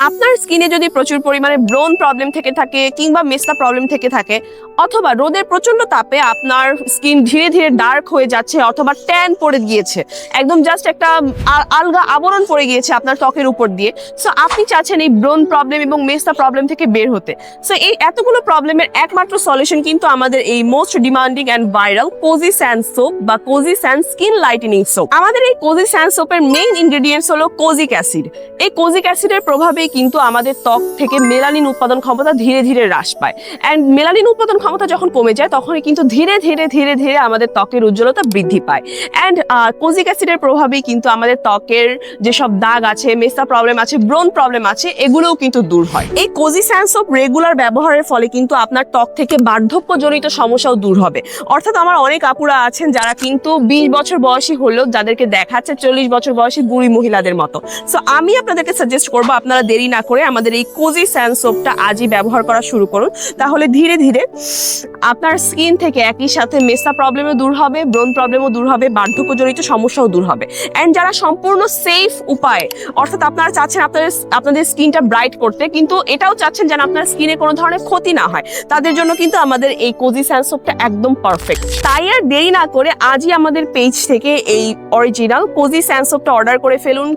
আপনার স্কিনে যদি প্রচুর পরিমাণে ব্রণ প্রবলেম থেকে থাকে কিংবা মেস্তা প্রবলেম থেকে থাকে, অথবা রোদের প্রচন্ড তাপে আপনার স্কিন ধীরে ধীরে ডার্ক হয়ে যাচ্ছে অথবা ট্যান পড়ে গিয়েছে, একদম জাস্ট একটা আলগা আবরণ পড়ে গিয়েছে আপনার ত্বকের উপর দিয়ে, সো আপনি চাচ্ছেন এই ব্রণ প্রবলেম এবং মেস্তা প্রবলেম থেকে বের হতে। সো এই এতগুলো প্রবলেমের একমাত্র সলিউশন কিন্তু আমাদের এই most demanding and viral Kojie San soap বা Kojie San skin lightening soap. আমাদের এই কোজি স্যান্ড সোপের মেইন ইনগ্রেডিয়েন্টস হলো কোজিক অ্যাসিড। এই কোজিক অ্যাসিডের প্রভাবেই কিন্তু আমাদের ত্বক থেকে মেলানিন উৎপাদন ক্ষমতা ধীরে ধীরে হ্রাস পায়, অ্যান্ড মেলানিন উৎপাদন ক্ষমতা যখন কমে যায় তখনই কিন্তু ধীরে ধীরে ধীরে ধীরে আমাদের ত্বকের উজ্জ্বলতা বৃদ্ধি পায়। অ্যান্ড কোজিক অ্যাসিডের প্রভাবেই কিন্তু আমাদের ত্বকের যেসব দাগ আছে, মেস্তা প্রবলেম আছে, ব্রণ প্রবলেম আছে, এগুলোও কিন্তু দূর হয়। এই কোজি স্যান্ড সোপ রেগুলার ব্যবহারের ফলে কিন্তু আপনার ত্বক থেকে বার্ধক্যজনিত সমস্যাও দূর হবে। অর্থাৎ আমার অনেক আপুরা আছেন যারা কিন্তু 20 বছর বয়সী হলেও যাদেরকে দেখাচ্ছে 40 বছর বয়সী বুড়ি মহিলাদের মতো। সো আমি আপনাদেরকে সাজেস্ট করবো আপনারা দেরি না করে আমাদের এই কোজি স্যান্ড সোপটা আজই ব্যবহার করা শুরু করুন। তাহলে ধীরে ধীরে আপনার স্কিন থেকে একই সাথে মেস্তা প্রবলেমও দূর হবে, ব্রণ প্রবলেমও দূর হবে, বার্ধক্যজনিত সমস্যাও দূর হবে। অ্যান্ড যারা সম্পূর্ণ সেফ উপায়, অর্থাৎ আপনারা চাচ্ছেন আপনাদের স্কিনটা ব্রাইট করতে, কিন্তু এটাও চাচ্ছেন যেন আপনার স্কিনে কোনো ধরনের ক্ষতি না হয়, তাদের জন্য কিন্তু আমাদের এই কোজি স্যান্ড সোপটা একদম পারফেক্ট। তাই আর দেরি না করে আজই আমাদের পেজ থেকে এই অরিজিনাল কোজি স্যান্ড সোপটা অর্ডার করে ফেলুন।